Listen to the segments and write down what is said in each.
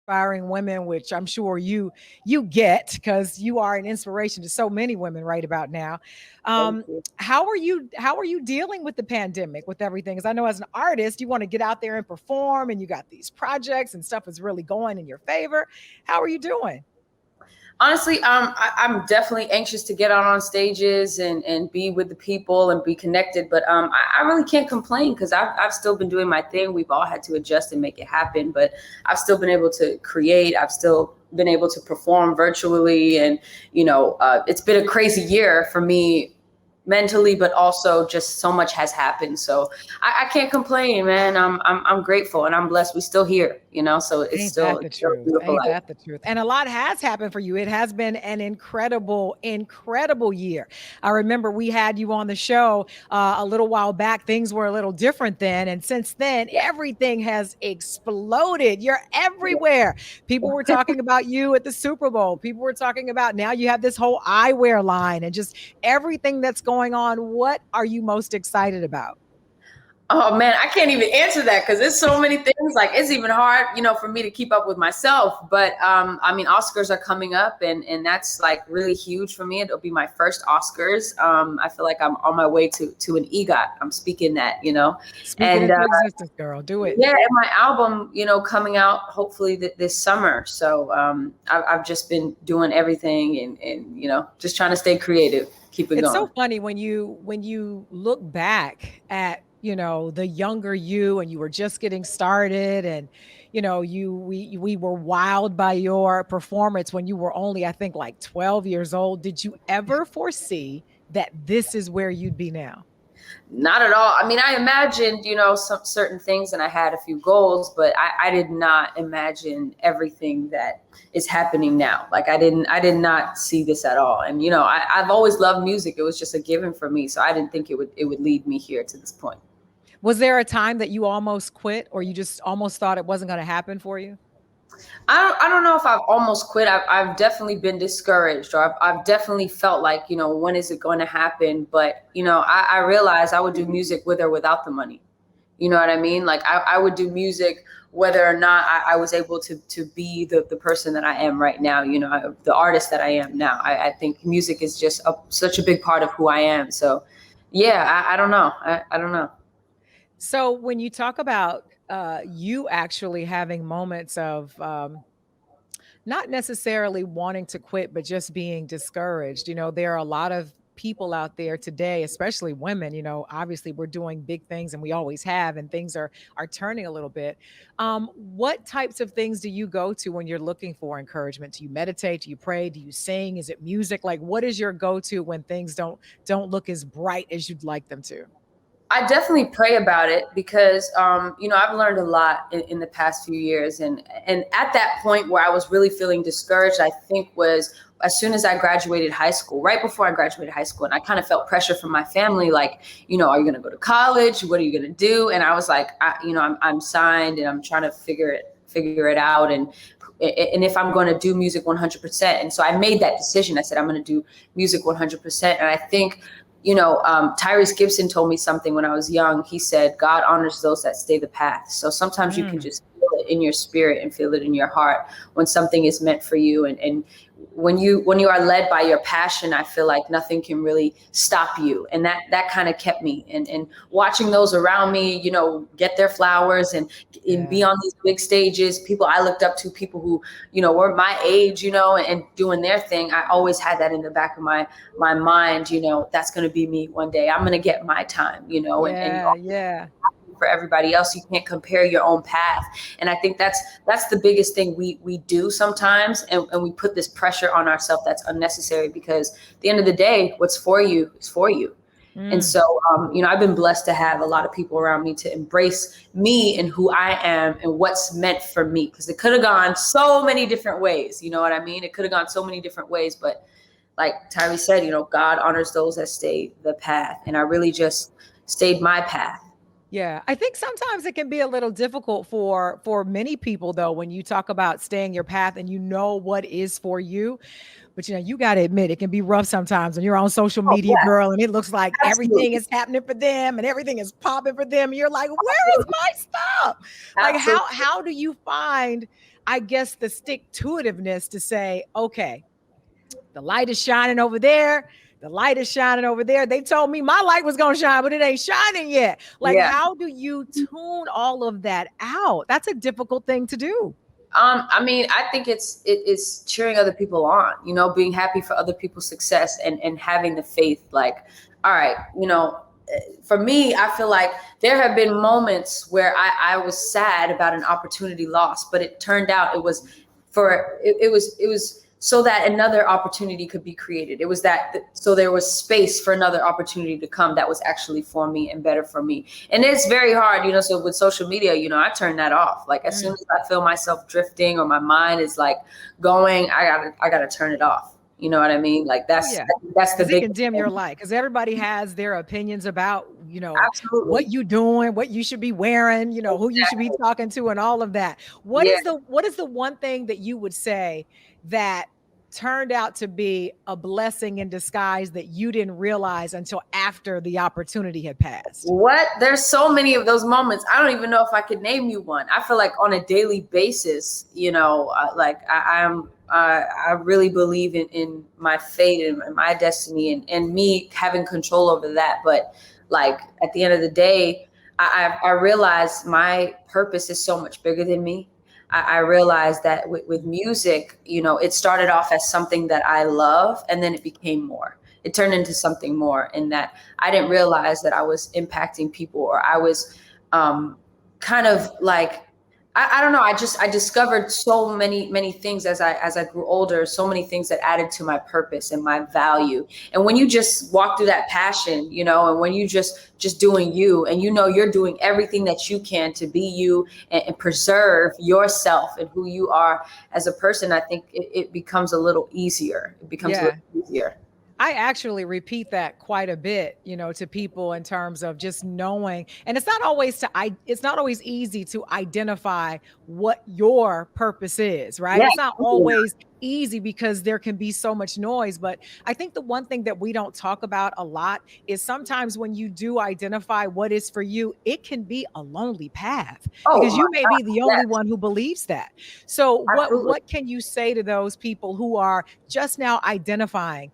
inspiring women, which I'm sure you get because you are an inspiration to so many women right about now. Thank Um, you. how are you dealing with the pandemic with everything? Because I know as an artist, you want to get out there and perform, and you got these projects and stuff is really going in your favor. How are you doing? Honestly, I'm definitely anxious to get out on stages and be with the people and be connected. But I really can't complain because I've still been doing my thing. We've all had to adjust and make it happen, but I've still been able to create. I've still been able to perform virtually, and it's been a crazy year for me mentally, but also just so much has happened. So I can't complain, man. I'm grateful and I'm blessed. We're still here, so it's Ain't still, that the it's still a truth? beautiful Ain't life. that the truth? And a lot has happened for you. It has been an incredible, incredible year. I remember we had you on the show a little while back. Things were a little different then. And since then, Yeah. everything has exploded. You're everywhere. People were talking about you at the Super Bowl. People were talking about now you have this whole eyewear line and just everything that's going on. What are you most excited about? Oh man, I can't even answer that because there's so many things. Like it's even hard, for me to keep up with myself. But I mean, Oscars are coming up, and that's like really huge for me. It'll be my first Oscars. I feel like I'm on my way to an EGOT. I'm speaking that. Speak it And into existence, girl. Do it. yeah, and my album, coming out hopefully this summer. So I've just been doing everything and just trying to stay creative, keep it It's so going. funny when you look back at, the younger you and you were just getting started and we were wowed by your performance when you were only I think like 12 years old. Did you ever foresee that this is where you'd be now? Not at all. I mean, I imagined, some certain things and I had a few goals, but I did not imagine everything that is happening now. Like I did not see this at all. And, I've always loved music. It was just a given for me. So I didn't think it would lead me here to this point. Was there a time that you almost quit or you just almost thought it wasn't going to happen for you? I don't know if I've almost quit. I've definitely been discouraged, or I've definitely felt like, when is it going to happen? But, I realized I would do music with or without the money. You know what I mean? Like I would do music whether or not I was able to be the person that I am right now, the artist that I am now. I think music is just such a big part of who I am. So, yeah, I don't know. I don't know. So when you talk about you actually having moments of not necessarily wanting to quit, but just being discouraged. There are a lot of people out there today, especially women, obviously we're doing big things and we always have, and things are turning a little bit. What types of things do you go to when you're looking for encouragement? Do you meditate? Do you pray? Do you sing? Is it music? Like what is your go-to when things don't look as bright as you'd like them to? I definitely pray about it because, I've learned a lot in the past few years, and at that point where I was really feeling discouraged, I think was as soon as I graduated high school, right before I graduated high school, and I kind of felt pressure from my family, like, are you going to go to college? What are you going to do? And I was like, I'm signed, and I'm trying to figure it out, and if I'm going to do music 100%. And so I made that decision. I said, I'm going to do music 100%. And I think Tyrese Gibson told me something when I was young. He said, God honors those that stay the path. So sometimes you can Mm. just feel it in your spirit and feel it in your heart when something is meant for you. And when you are led by your passion, I feel like nothing can really stop you. And that kind of kept me and watching those around me, get their flowers and be Yeah. on these big stages, people I looked up to, people who, were my age, and doing their thing. I always had that in the back of my mind, that's going to be me one day. I'm going to get my time, and Yeah. Yeah. for everybody else, you can't compare your own path. And I think that's the biggest thing we do sometimes, and we put this pressure on ourselves that's unnecessary, because at the end of the day, what's for you is for you. And Mm. so, I've been blessed to have a lot of people around me to embrace me and who I am and what's meant for me. Because it could have gone so many different ways. You know what I mean? It could have gone so many different ways. But like Tyree said, God honors those that stay the path. And I really just stayed my path. Yeah, I think sometimes it can be a little difficult for many people though when you talk about staying your path and you know what is for you. But you got to admit it can be rough sometimes when you're on social Oh, media, yeah, girl, and it looks like everything absolutely. is happening for them and everything is popping for them. And you're like, where is my stuff? Like Absolutely. how do you find, I guess, the stick to itiveness to say, okay, the light is shining over there. The light is shining over there. They told me my light was going to shine, but it ain't shining yet. Like, Yeah. how do you tune all of that out? That's a difficult thing to do. I mean, I think it's cheering other people on, being happy for other people's success and having the faith, like, all right, for me, I feel like there have been moments where I was sad about an opportunity lost, but it turned out it was so that another opportunity could be created. It was that so there was space for another opportunity to come that was actually for me and better for me. And it's very hard, so with social media, I turn that off. Like as soon as I feel myself drifting or my mind is like going, I gotta turn it off. You know what I mean? Like Oh, that's yeah. that's the Because it big can dim your thing. light. Because everybody has their opinions about, what Absolutely. you doing, what you should be wearing, who you should be Exactly. talking to and all of that. Yeah. What is the one thing that you would say that turned out to be a blessing in disguise that you didn't realize until after the opportunity had passed? What? There's so many of those moments. I don't even know if I could name you one. I feel like on a daily basis, like I really believe in my fate and my destiny and me having control over that. But like at the end of the day, I realize my purpose is so much bigger than me. I realized that with music, it started off as something that I love, and then it became more. It turned into something more, in that I didn't realize that I was impacting people, or I was kind of like, I don't know. I discovered so many things as I grew older. So many things that added to my purpose and my value. And when you just walk through that passion, and when you just doing you, and you're doing everything that you can to be you and preserve yourself and who you are as a person, I think it becomes a little easier. It becomes a Yeah. little easier. I actually repeat that quite a bit, to people in terms of just knowing, and it's not always easy to identify what your purpose is, right? Yeah. It's not always easy because there can be so much noise, but I think the one thing that we don't talk about a lot is sometimes when you do identify what is for you, it can be a lonely path Oh because my you may be God. the only Yes, one who believes that. So absolutely. what can you say to those people who are just now identifying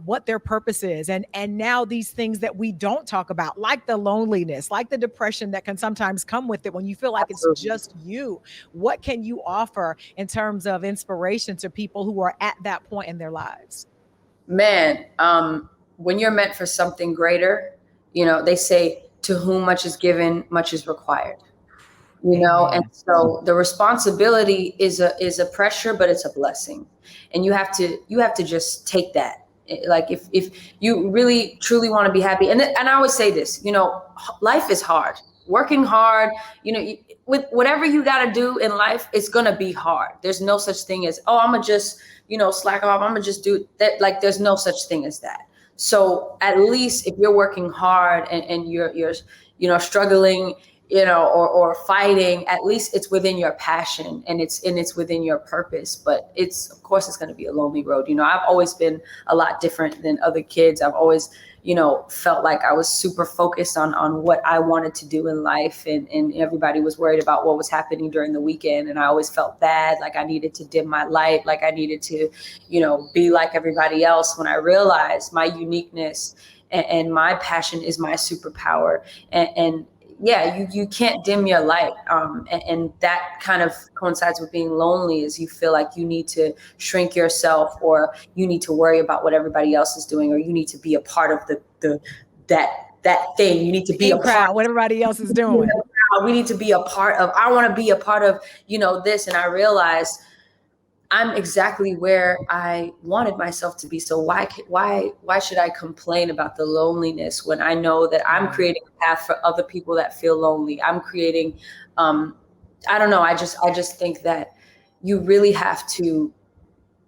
what their purpose is, and now these things that we don't talk about, like the loneliness, like the depression that can sometimes come with it when you feel like it's Absolutely. just you? What can you offer in terms of inspiration to people who are at that point in their lives? Man, when you're meant for something greater, they say to whom much is given, much is required. And Amen. so the responsibility is a pressure, but it's a blessing. And you have to just take that. Like if you really truly want to be happy, and I always say this, life is hard. Working hard, with whatever you got to do in life, it's gonna be hard. There's no such thing as, oh, I'm gonna just slack off. I'm gonna just do that. Like there's no such thing as that. So at least if you're working hard and you're struggling, or fighting, at least it's within your passion, and it's within your purpose. But of course it's going to be a lonely road. I've always been a lot different than other kids. I've always, felt like I was super focused on what I wanted to do in life, and everybody was worried about what was happening during the weekend. And I always felt bad, like I needed to dim my light, like I needed to, be like everybody else, when I realized my uniqueness and my passion is my superpower. And yeah, you can't dim your light, and that kind of coincides with being lonely, is you feel like you need to shrink yourself, or you need to worry about what everybody else is doing, or you need to be a part of that thing. You need to be a In part. crowd, what everybody else is doing. We need to be a part of. I want to be a part of, this. And I realized I'm exactly where I wanted myself to be. So why should I complain about the loneliness when I know that I'm Yeah. creating a path for other people that feel lonely? I'm creating, I don't know. I just think that you really have to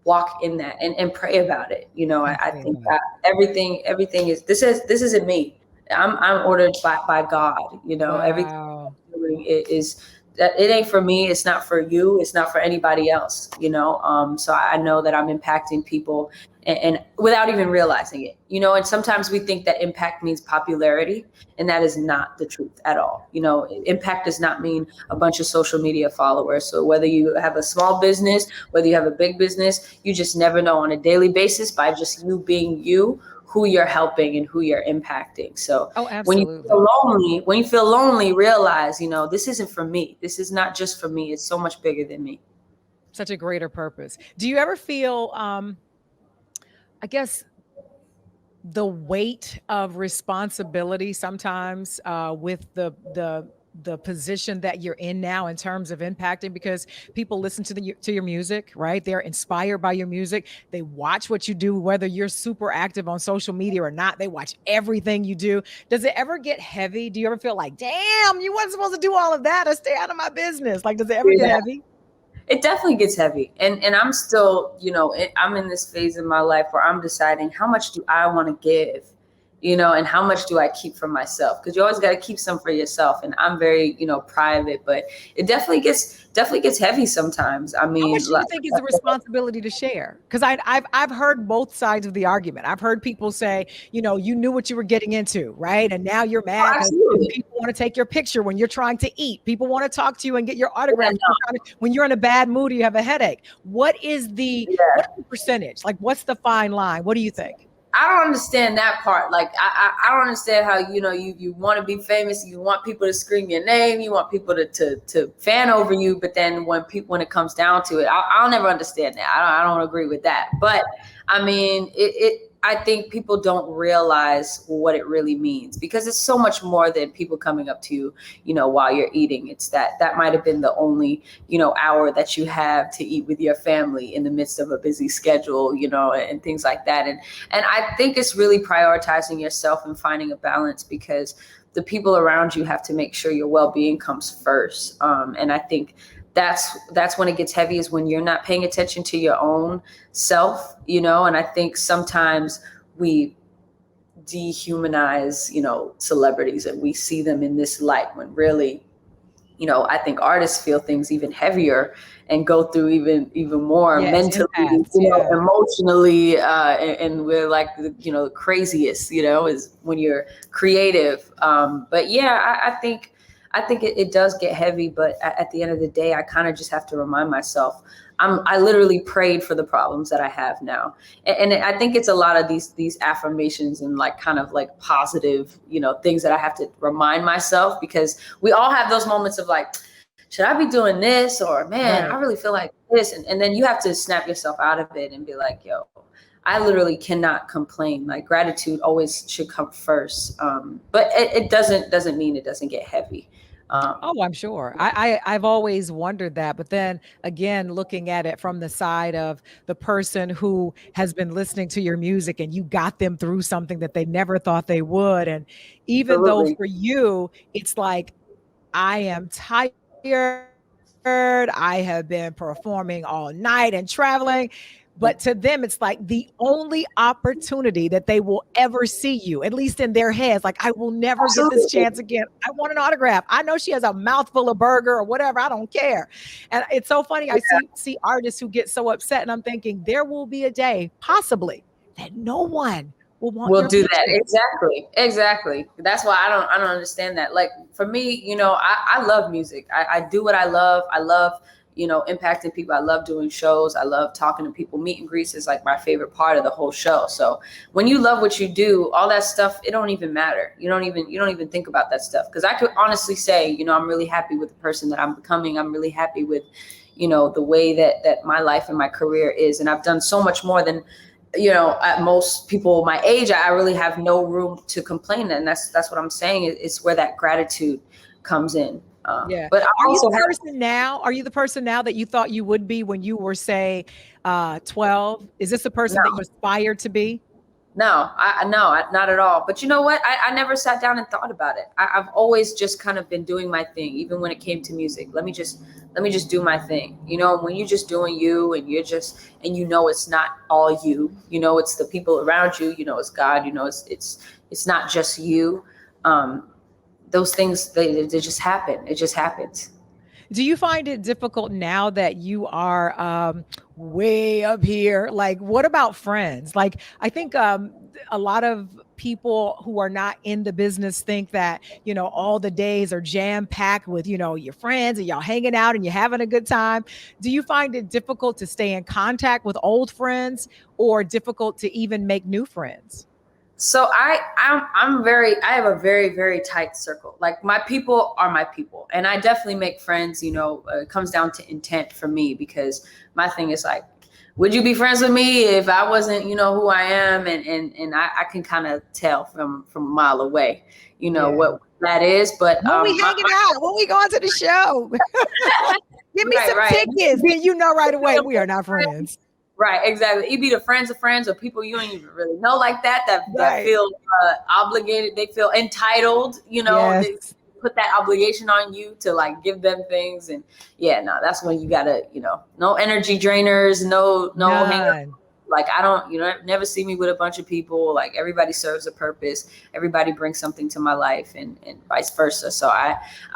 walk in that and pray about it. I And pray think about that it. everything is, this isn't me. I'm ordered by God. Everything Wow. I'm doing is that it ain't for me. It's not for you. It's not for anybody else. So I know that I'm impacting people, and without even realizing it. And sometimes we think that impact means popularity, and that is not the truth at all. Impact does not mean a bunch of social media followers. So whether you have a small business, whether you have a big business, you just never know on a daily basis by just you being you, who you're helping and who you're impacting. So Oh, when you absolutely. feel lonely, realize, this isn't for me. This is not just for me. It's so much bigger than me. Such a greater purpose. Do you ever feel, I guess, the weight of responsibility sometimes with the position that you're in now in terms of impacting, because people listen to your music, right? They're inspired by your music. They watch what you do, whether you're super active on social media or not. They watch everything you do. Does it ever get heavy? Do you ever feel like, damn, you wasn't supposed to do all of that or stay out of my business? Like, does it ever get Yeah. heavy? It definitely gets heavy. And I'm still, I'm in this phase in my life where I'm deciding how much do I want to give, and how much do I keep for myself? Because you always got to keep some for yourself. And I'm very, private, but it definitely gets heavy sometimes. I How mean, much do you like, think is the responsibility to share? Because I've heard both sides of the argument. I've heard people say, you knew what you were getting into, right? And now you're oh, mad because absolutely. people want to take your picture when you're trying to eat. People want to talk to you and get your Yeah, autograph when you're in a bad mood or you have a headache. What is the percentage? Like, what's the fine line? What do you think? I don't understand that part. Like, I don't understand how, you want to be famous, you want people to scream your name, you want people to fan over you, but then when it comes down to it, I'll never understand that. I don't agree with that. But I mean, I think people don't realize what it really means, because it's so much more than people coming up to you, while you're eating. It's that might have been the only, hour that you have to eat with your family in the midst of a busy schedule, and things like that. And I think it's really prioritizing yourself and finding a balance, because the people around you have to make sure your well-being comes first. And I think that's when it gets heavy, is when you're not paying attention to your own self, and I think sometimes we dehumanize, celebrities, and we see them in this light when really, I think artists feel things even heavier and go through even more Yes, mentally, empaths. Yeah. emotionally, and we're like the craziest, is when you're creative. But yeah, I think it does get heavy, but at the end of the day, I kind of just have to remind myself. I literally prayed for the problems that I have now, and I think it's a lot of these affirmations and like kind of like positive, things that I have to remind myself, because we all have those moments of like, should I be doing this, or man, I Right. really feel like this, and then you have to snap yourself out of it and be like, yo, I literally cannot complain. Like, gratitude always should come first. But it doesn't mean it doesn't get heavy. Oh, I'm sure. I've always wondered that, but then again, looking at it from the side of the person who has been listening to your music and you got them through something that they never thought they would, and even though Absolutely. for you, it's like, I am tired. I have been performing all night and traveling. But to them, it's like the only opportunity that they will ever see you, at least in their heads. Like, I will never get this Absolutely. chance again. I want an autograph. I know she has a mouthful of burger or whatever. I don't care. And it's so funny. I see artists who get so upset, and I'm thinking there will be a day, possibly, that no one will want We'll your do that. picture. Exactly. That's why I don't understand that. Like, for me, I love music. I do what I love. I love, impacting people. I love doing shows. I love talking to people. Meet and greets is like my favorite part of the whole show. So when you love what you do, all that stuff, it don't even matter. You don't even think about that stuff. Because I could honestly say, I'm really happy with the person that I'm becoming. I'm really happy with, the way that my life and my career is. And I've done so much more than, at most people my age. I really have no room to complain. And that's what I'm saying. It's where that gratitude comes in. Yeah. But I Are you also the have person now? Are you the person now that you thought you would be when you were, say, 12? Is this the person that you no, aspired to be? no, not at all. But you know what? I never sat down and thought about it. I've always just kind of been doing my thing, even when it came to music. Let me just do my thing. When you're just doing you, and and it's not all you. It's the people around you. It's God. It's not just you. those things, they just happen. It just happens. Do you find it difficult now that you are way up here? Like, what about friends? Like, I think a lot of people who are not in the business think that, all the days are jam packed with, your friends and y'all hanging out and you're having a good time. Do you find it difficult to stay in contact with old friends or difficult to even make new friends? So I have a very, very tight circle. Like, my people are my people, and I definitely make friends. It comes down to intent for me, because my thing is like, would you be friends with me if I wasn't, who I am? And I can kind of tell from a mile away, Yeah. what that is. But When we hanging out, when we going to the show, give me right, some right. tickets. Then you know right away we are not friends. Right, exactly. You be the friends of friends or people you don't even really know like that Right. feel obligated. They feel entitled. They Yes. put that obligation on you to like give them things, and yeah, no, that's when you gotta, no energy drainers, no hang. None. Like, I don't, never see me with a bunch of people. Like, everybody serves a purpose. Everybody brings something to my life, and vice versa. So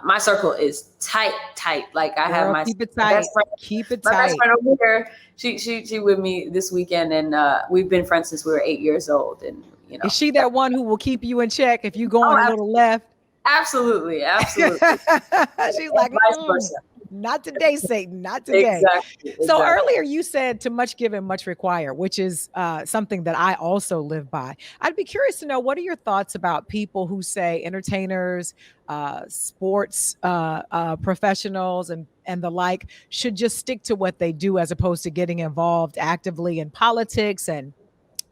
my circle is tight, tight. Like, I have Girl, my keep it best tight. friend. Keep it My best tight. friend over here, she with me this weekend, and we've been friends since we were 8 years old, and Is she that one who will keep you in check if you oh, going a little left? absolutely, absolutely, She's and like, vice versa. not today, Satan, not today. Exactly, So exactly. earlier you said to much given, much require, which is something that I also live by. I'd be curious to know, what are your thoughts about people who say entertainers, sports professionals, and the like should just stick to what they do as opposed to getting involved actively in politics and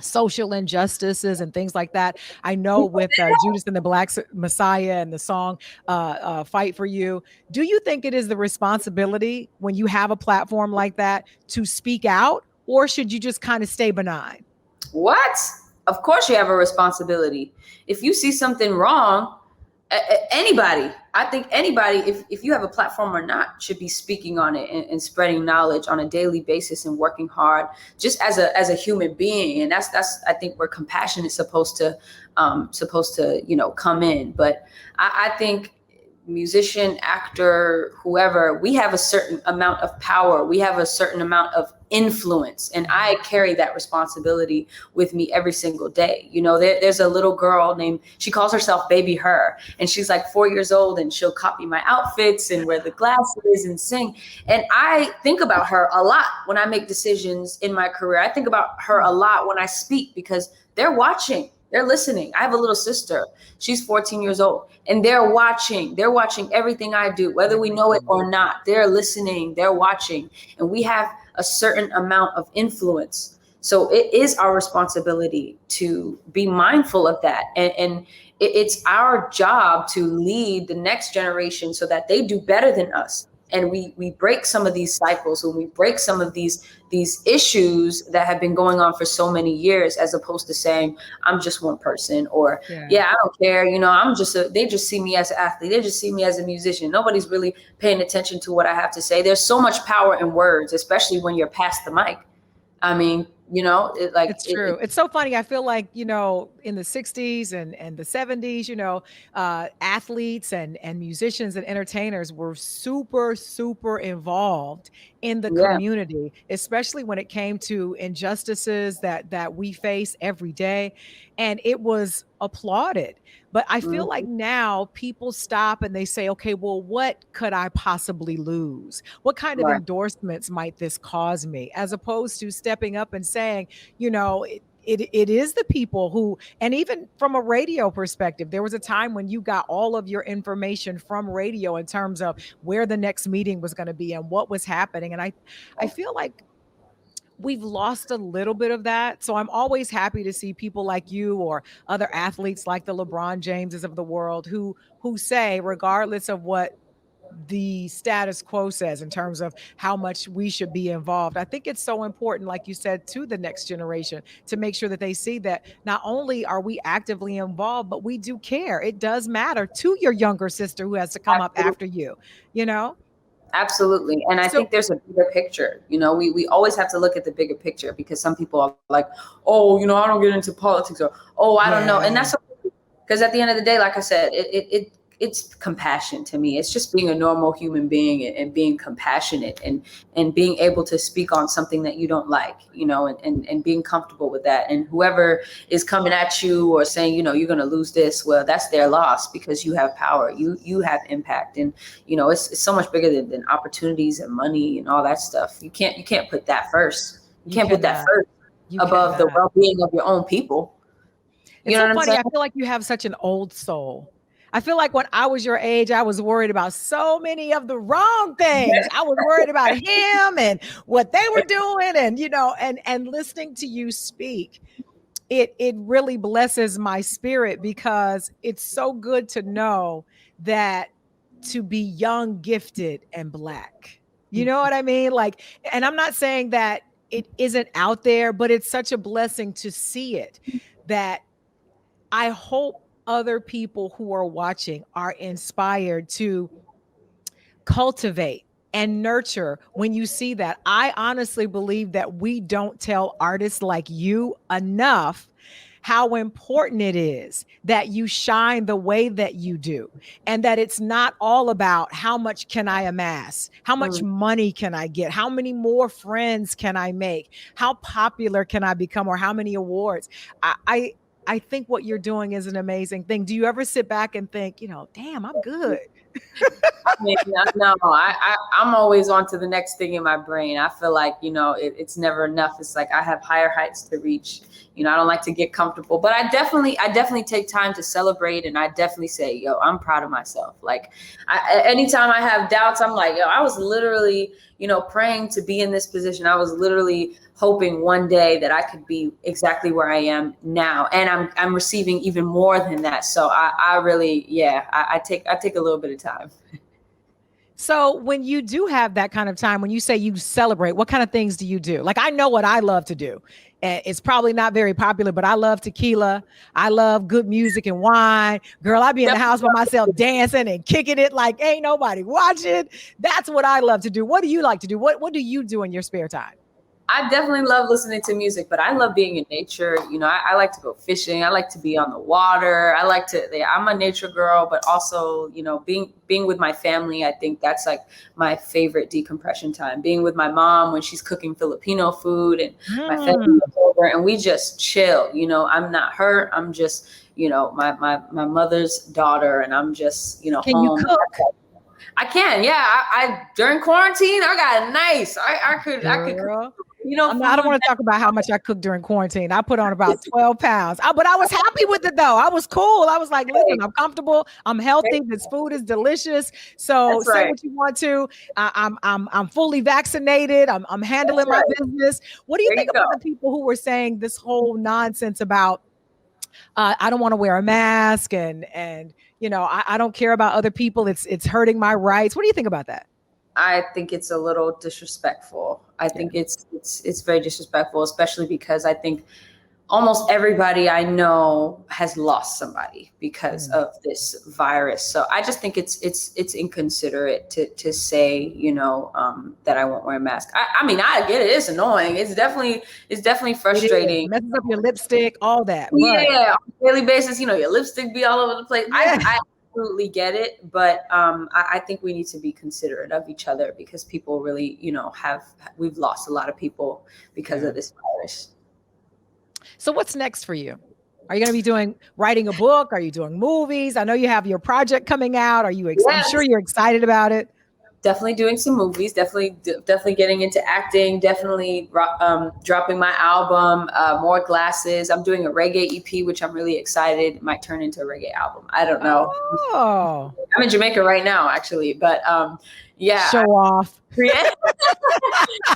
social injustices and things like that. I know with Judas and the Black Messiah and the song Fight for You, do you think it is the responsibility when you have a platform like that to speak out, or should you just kind of stay benign? What? Of course you have a responsibility. If you see something wrong, anybody, I think anybody, if you have a platform or not, should be speaking on it, and spreading knowledge on a daily basis, and working hard just as a human being. And that's I think where compassion is supposed to come in. But I think musician, actor, whoever, we have a certain amount of power. We have a certain amount of influence. And I carry that responsibility with me every single day. There's a little girl she calls herself Baby H.E.R. And she's like 4 years old, and she'll copy my outfits and wear the glasses and sing. And I think about her a lot when I make decisions in my career. I think about her a lot when I speak, because they're watching. They're listening. I have a little sister. She's 14 years old, and they're watching. They're watching everything I do, whether we know it or not. They're listening. They're watching. And we have a certain amount of influence. So it is our responsibility to be mindful of that. And it's our job to lead the next generation so that they do better than us. And we break some of these cycles, when we break some of these issues that have been going on for so many years, as opposed to saying, I'm just one person, or Yeah. yeah, I don't care, they just see me as an athlete, they just see me as a musician. Nobody's really paying attention to what I have to say. There's so much power in words, especially when you're past the mic. I mean, It's true. It's so funny. I feel like, in the 60s and the 70s, athletes and musicians and entertainers were super, super involved in the yeah. community, especially when it came to injustices that we face every day. And it was applauded. But I feel like Mhm. now people stop and they say, okay, well, what could I possibly lose? What kind of Right. endorsements might this cause me? As opposed to stepping up and saying, it is the people who, and even from a radio perspective, there was a time when you got all of your information from radio in terms of where the next meeting was going to be and what was happening. And I feel like we've lost a little bit of that. So I'm always happy to see people like you or other athletes like the LeBron Jameses of the world who say, regardless of what the status quo says in terms of how much we should be involved. I think it's so important, like you said, to the next generation to make sure that they see that not only are we actively involved, but we do care. It does matter to your younger sister who has to come up Absolutely. after you, you know? Absolutely. And I So think there's a bigger picture. We always have to look at the bigger picture, because some people are like, oh, I don't get into politics, or, oh, I don't know. And yeah. that's okay. Because at the end of the day, like I said, it's compassion to me. It's just being a normal human being and being compassionate and being able to speak on something that you don't like, and being comfortable with that. And whoever is coming at you or saying, you're going to lose this, well, that's their loss, because you have power, you have impact. And, it's so much bigger than opportunities and money and all that stuff. You can't put that first. You can't put that cannot. first You above the cannot. well-being of your own people. It's You know so what I'm funny. saying? I feel like you have such an old soul. I feel like when I was your age, I was worried about so many of the wrong things. I was worried about him and what they were doing, and and listening to you speak, it really blesses my spirit, because it's so good to know that to be young, gifted, and Black. You know what I mean? Like, and I'm not saying that it isn't out there, but it's such a blessing to see it, that I hope other people who are watching are inspired to cultivate and nurture when you see that. I honestly believe that we don't tell artists like you enough how important it is that you shine the way that you do, and that it's not all about how much can I amass, how much Mm. money can I get, how many more friends can I make, how popular can I become, or how many awards. I think what you're doing is an amazing thing. Do you ever sit back and think, damn, I'm good? I mean, no, I'm always on to the next thing in my brain. I feel like, it's never enough. It's like I have higher heights to reach. I don't like to get comfortable, but I definitely take time to celebrate. And I definitely say, yo, I'm proud of myself. Like, anytime I have doubts, I'm like, yo, I was literally, praying to be in this position. I was literally hoping one day that I could be exactly where I am now. And I'm receiving even more than that. So I really, yeah, I take a little bit of time. So when you do have that kind of time, when you say you celebrate, what kind of things do you do? Like, I know what I love to do. And it's probably not very popular, but I love tequila. I love good music and wine. Girl, I be in the house by myself dancing and kicking it like ain't nobody watching. That's what I love to do. What do you like to do? What do you do in your spare time? I definitely love listening to music, but I love being in nature. I like to go fishing. I like to be on the water. I'm a nature girl, but also, being with my family. I think that's like my favorite decompression time. Being with my mom when she's cooking Filipino food and my family Mm. is over and we just chill. I'm not her. I'm just, my mother's daughter, and I'm just, Can you home. cook? I can, yeah. I during quarantine, I got nice. I could cook, Girl. I don't food. want to talk about how much I cooked during quarantine. I put on about 12 pounds, but I was happy with it though. I was cool. I was like, listen, I'm comfortable. I'm healthy. This food is delicious. So That's say right. what you want to. I'm fully vaccinated. I'm That's handling my right. business. What do you There think you go. about the people who were saying this whole nonsense about I don't want to wear a mask, and I don't care about other people. It's hurting my rights. What do you think about that? I think it's a little disrespectful. I Yeah. think it's very disrespectful, especially because I think almost everybody I know has lost somebody because Mm. of this virus. So I just think it's inconsiderate to say, that I won't wear a mask. I mean, I get it. It's annoying. It's definitely It is. frustrating. Messes up your lipstick, all that. But Yeah, on a daily basis, your lipstick be all over the place. yeah. I absolutely get it, but I think we need to be considerate of each other because people really, we've lost a lot of people because Yeah. of this virus. So what's next for you? Are you going to be writing a book? Are you doing movies? I know you have your project coming out. I'm sure Yes, you're excited about it. definitely doing some movies. Definitely getting into acting. Definitely dropping my album. More glasses. I'm doing a reggae EP, which I'm really excited. It might turn into a reggae album. I don't know. Oh, I'm in Jamaica right now, actually, but yeah. show off. Yeah.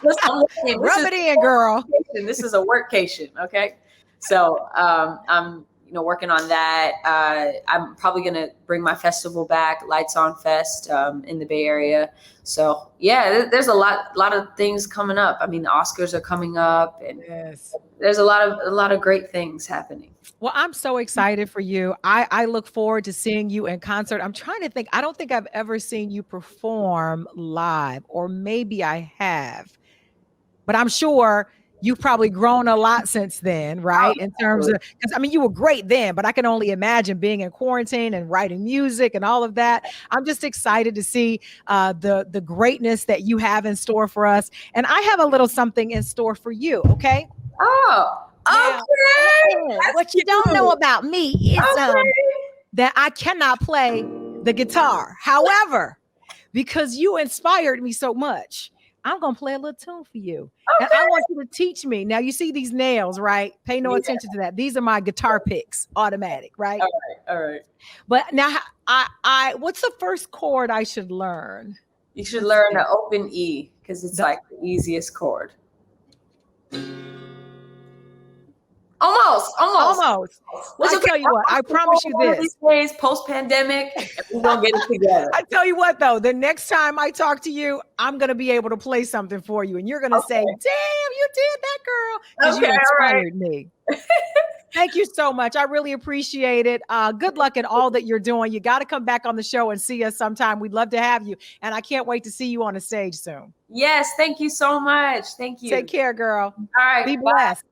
Listen, this Rub is it in, girl. this is a workcation, okay? So I'm working on that. I'm probably gonna bring my festival back, Lights On Fest, in the Bay Area. So yeah, there's a lot of things coming up. I mean, the Oscars are coming up, and Yes. there's a lot of great things happening. Well, I'm so excited for you. I look forward to seeing you in concert. I'm trying to think. I don't think I've ever seen you perform live, or maybe I have, but I'm sure. you've probably grown a lot since then, Oh, right? In terms of, because I mean, you were great then, but I can only imagine being in quarantine and writing music and all of that. I'm just excited to see the greatness that you have in store for us, and I have a little something in store for you. Okay. oh, Now, okay. That's what you don't know cute. about me is Okay. that I cannot play the guitar. However, because you inspired me so much, I'm going to play a little tune for you. And I want Okay. you to teach me. Now, you see these nails, right? Pay no Yeah. attention to that. These are my guitar picks, automatic, right? All right. All right. But now, what's the first chord I should learn? You should Let's learn see. the open E because it's The, like the easiest chord. Almost, almost. almost. It's I okay. tell you what, I promise you One of these this. days, post pandemic, and we're gonna get it together. I tell you what, though, the next time I talk to you, I'm going to be able to play something for you. And you're going to say, damn, Okay. you did that, girl, because Okay. you All right. inspired me. Thank you so much. I really appreciate it. Good luck in all that you're doing. You got to come back on the show and see us sometime. We'd love to have you. And I can't wait to see you on the stage soon. Yes. Thank you so much. Thank Take you. care, girl. All right. Be Bye. blessed.